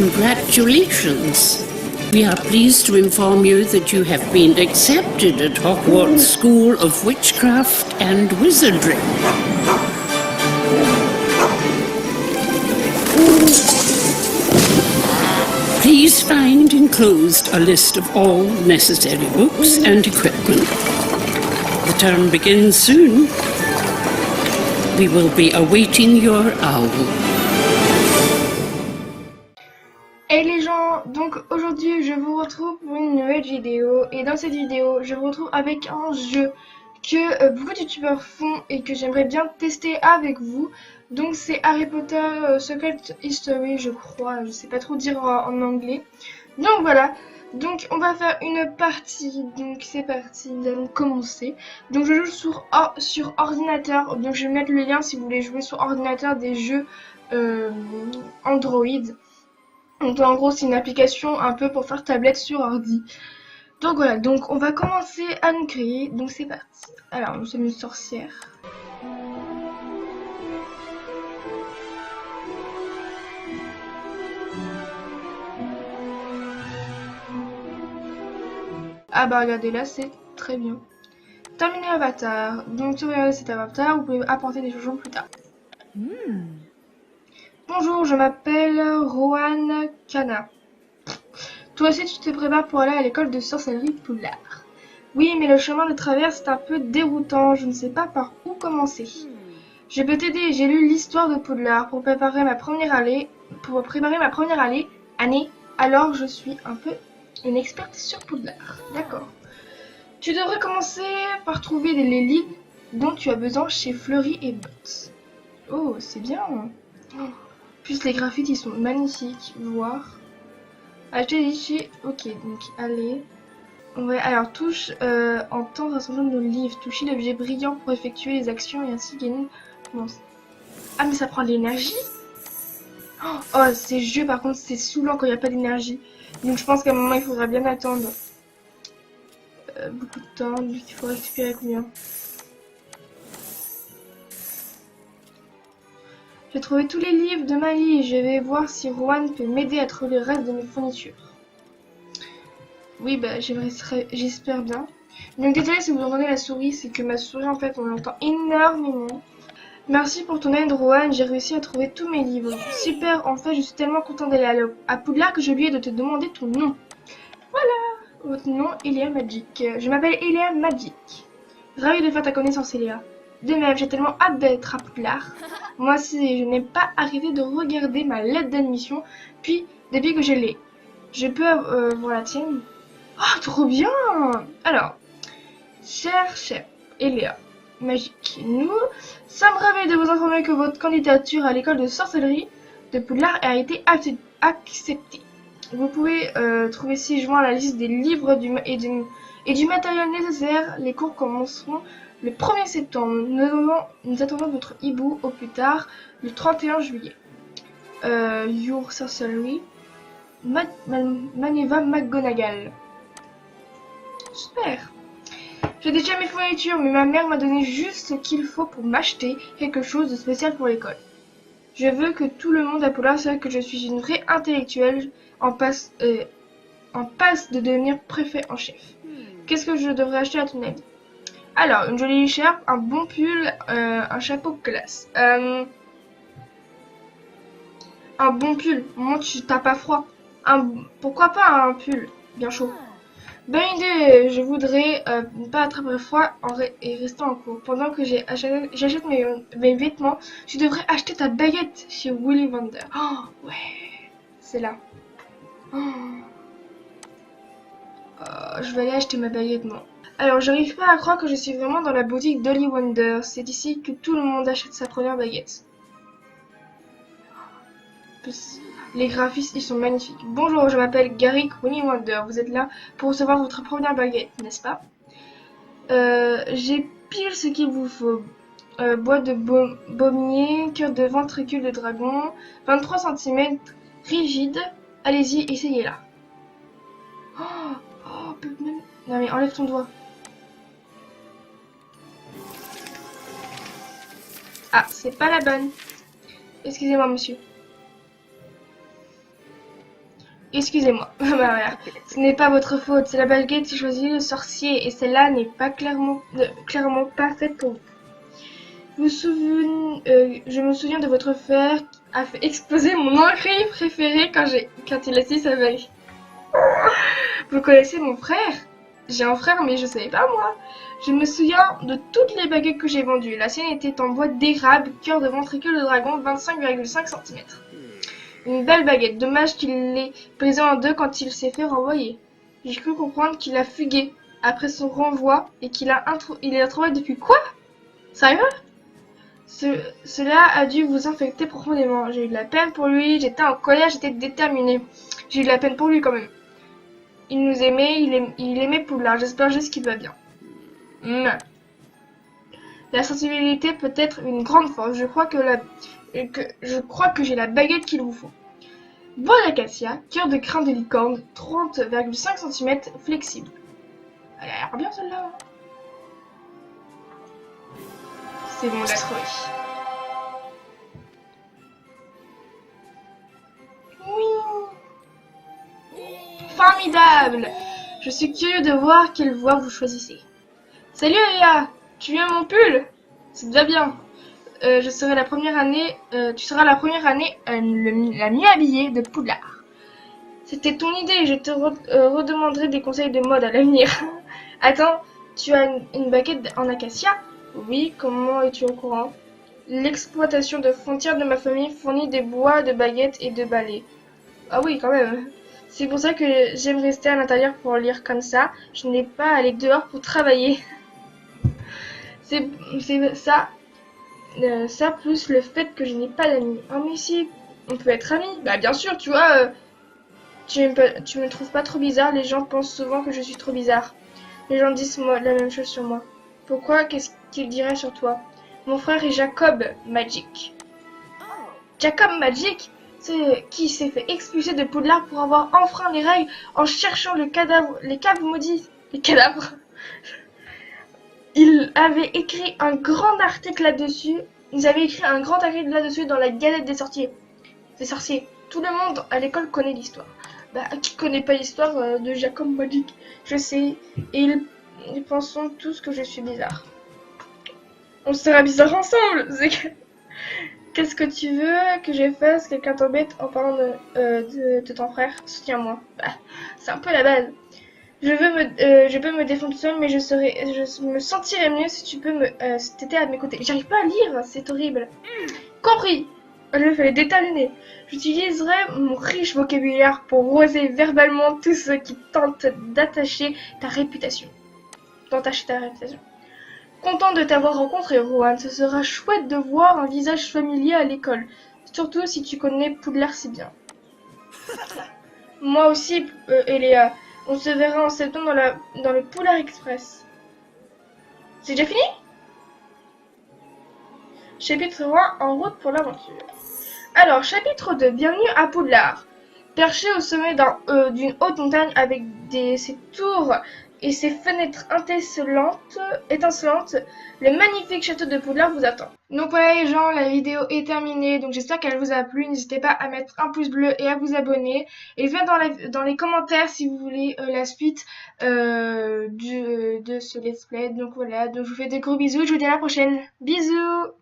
Congratulations! We are pleased to inform you that you have been accepted at Hogwarts School of Witchcraft and Wizardry. Please find enclosed a list of all necessary books and equipment. The term begins soon. We will be awaiting your owl. Hey les gens, donc aujourd'hui je vous retrouve pour une nouvelle vidéo et dans cette vidéo je vous retrouve avec un jeu que beaucoup de youtubeurs font et que j'aimerais bien tester avec vous. Donc c'est Harry Potter Secret History, je crois, je sais pas trop dire en anglais. Donc voilà, donc on va faire une partie, donc c'est parti, nous allons commencer. Donc je joue sur ordinateur, donc je vais mettre le lien si vous voulez jouer sur ordinateur des jeux Android. Donc en gros c'est une application un peu pour faire tablette sur ordi. Donc voilà, donc on va commencer à nous créer, donc c'est parti. Alors nous sommes une sorcière. Ah bah regardez là c'est très bien. Terminer l'avatar. Donc si vous regardez cet avatar, vous pouvez apporter des changements plus tard. Bonjour, je m'appelle Rohan Kana. Toi aussi tu te prépares pour aller à l'école de sorcellerie Poudlard. Oui, mais le chemin de traverse est un peu déroutant, je ne sais pas par où commencer. Je peux t'aider, j'ai lu l'histoire de Poudlard pour préparer ma première année, alors je suis un peu une experte sur Poudlard. D'accord. Tu devrais commencer par trouver les livres dont tu as besoin chez Fleury et Botts. Oh, c'est bien. Oh. Plus les graphiques, ils sont magnifiques. Voir. Acheter ici. Ok, donc allez. On va alors touche en temps rassemblant nos livres. Toucher l'objet brillant pour effectuer les actions et ainsi gagner. Bon. Ah mais ça prend de l'énergie. Oh, ces jeux par contre c'est saoulant quand il n'y a pas d'énergie. Donc je pense qu'à un moment il faudra bien attendre. Beaucoup de temps, donc il faut récupérer combien? J'ai trouvé tous les livres de ma lit et je vais voir si Rohan peut m'aider à trouver le reste de mes fournitures. Oui, bah j'espère bien. Donc désolé si vous entendez la souris, c'est que ma souris en fait on l'entend énormément. Merci pour ton aide Rohan, j'ai réussi à trouver tous mes livres. Super, en fait je suis tellement contente d'aller à Poudlard que j'ai oublié de te demander ton nom. Voilà, votre nom Elia Magic. Je m'appelle Elia Magic. Ravie de faire ta connaissance Elia. De même, j'ai tellement hâte d'être à Poudlard. Moi aussi, je n'ai pas arrêté de regarder ma lettre d'admission, puis depuis que je l'ai. Je peux voir la tienne? Oh, trop bien! Alors, cher Elia Magique, nous sommes ravis de vous informer que votre candidature à l'école de sorcellerie de Poudlard a été acceptée. Vous pouvez trouver ci-joint la liste des livres et du matériel nécessaire. Les cours commenceront le 1er septembre. Nous attendons votre hibou au plus tard le 31 juillet. Your Sorcery, Maneva McGonagall. Super. J'ai déjà mes fournitures, mais ma mère m'a donné juste ce qu'il faut pour m'acheter quelque chose de spécial pour l'école. Je veux que tout le monde à Poudlard sache que je suis une vraie intellectuelle en passe de devenir préfet en chef. Qu'est-ce que je devrais acheter à ton avis? Alors, une jolie écharpe, un bon pull, un chapeau classe. Un bon pull, moi tu t'as pas froid. Pourquoi pas un pull bien chaud? Bonne idée, je voudrais ne pas attraper froid et rester en cours. Pendant que j'achète mes vêtements, tu devrais acheter ta baguette chez Willy Wonder. Oh, ouais, c'est là. Oh. Je vais aller acheter ma baguette, moi. Alors, j'arrive pas à croire que je suis vraiment dans la boutique d'Holly Wonder. C'est ici que tout le monde achète sa première baguette. Les graphismes, ils sont magnifiques. Bonjour, je m'appelle Garrick Willy Wonder. Vous êtes là pour recevoir votre première baguette, n'est-ce pas? J'ai pile ce qu'il vous faut. Boîte de baumier, cœur de ventricule de dragon, 23 cm, rigide. Allez-y, essayez-la. Oh, non mais enlève ton doigt. Ah, c'est pas la bonne. Excusez-moi, monsieur. Excusez-moi, ma mère. Ce n'est pas votre faute. C'est la baguette qui choisit le sorcier et celle-là n'est pas clairement pas faite pour vous. Je me souviens de votre frère qui a fait exploser mon oreille préférée quand il a essayé sa baguette. Vous connaissez mon frère? J'ai un frère, mais je savais pas moi. Je me souviens de toutes les baguettes que j'ai vendues. La sienne était en bois d'érable, cœur de ventricule de dragon, 25,5 cm. Une belle baguette. Dommage qu'il l'ait brisée en deux quand il s'est fait renvoyer. J'ai cru comprendre qu'il a fugué après son renvoi et il a trouvé depuis quoi? Sérieux? Cela a dû vous infecter profondément. J'ai eu de la peine pour lui, j'étais en colère, j'étais déterminée. J'ai eu de la peine pour lui quand même. Il nous aimait, il aimait Poudlard. J'espère juste qu'il va bien. La sensibilité peut être une grande force. Je crois que j'ai la baguette qu'il vous faut. Bois d'acacia, cœur de crin de licorne, 30,5 cm, flexible. Elle a l'air bien celle-là. C'est bon, on l'a trouvé. Oui. Formidable. Je suis curieux de voir quelle voie vous choisissez. Salut Elia, tu aimes mon pull? C'est déjà bien. Tu seras la première année la mieux habillée de Poudlard. C'était ton idée, je te redemanderai des conseils de mode à l'avenir. Attends, tu as une baguette en acacia? Oui, comment es-tu au courant? L'exploitation de frontières de ma famille fournit des bois de baguettes et de balais. Ah oui, quand même. C'est pour ça que j'aime rester à l'intérieur pour lire comme ça. Je n'ai pas à aller dehors pour travailler. C'est ça. Ça plus le fait que je n'ai pas d'amis. Oh mais si, on peut être amis. Bah bien sûr, tu vois, tu me trouves pas trop bizarre. Les gens pensent souvent que je suis trop bizarre. Les gens disent la même chose sur moi. Pourquoi? Qu'est-ce qu'ils diraient sur toi? Mon frère est Jacob Magic. Jacob Magic, c'est qui s'est fait expulser de Poudlard pour avoir enfreint les règles en cherchant les caves maudits. Les cadavres. Il avait écrit un grand article là-dessus. Ils avaient écrit un grand article là-dessus dans la Galette des sorciers. Des sorciers. Tout le monde à l'école connaît l'histoire. Bah, qui connaît pas l'histoire de Jacob Magic? Je sais. Et ils pensent tous que je suis bizarre. On sera bizarre ensemble. Qu'est-ce que tu veux que je fasse? Quelqu'un t'embête en parlant de ton frère? Soutiens-moi. Bah, c'est un peu la base. Je peux me défendre seule, mais je me sentirais mieux si tu peux si t'étais à mes côtés. J'arrive pas à lire, c'est horrible. Compris. Je fais déterminer. J'utiliserai mon riche vocabulaire pour roser verbalement tous ceux qui tentent d'attacher ta réputation. Content de t'avoir rencontré, Rohan. Ce sera chouette de voir un visage familier à l'école. Surtout si tu connais Poudlard si bien. Moi aussi, Eléa. On se verra en septembre dans le Polar Express. C'est déjà fini? Chapitre 1, en route pour l'aventure. Alors, chapitre 2, bienvenue à Poudlard. Perché au sommet d'une haute montagne avec ses tours et ses fenêtres étincelantes, le magnifique château de Poudlard vous attend. Donc voilà les gens, la vidéo est terminée, donc j'espère qu'elle vous a plu. N'hésitez pas à mettre un pouce bleu et à vous abonner. Et venez dans les commentaires si vous voulez la suite de ce let's play. Donc voilà, donc je vous fais des gros bisous et je vous dis à la prochaine. Bisous!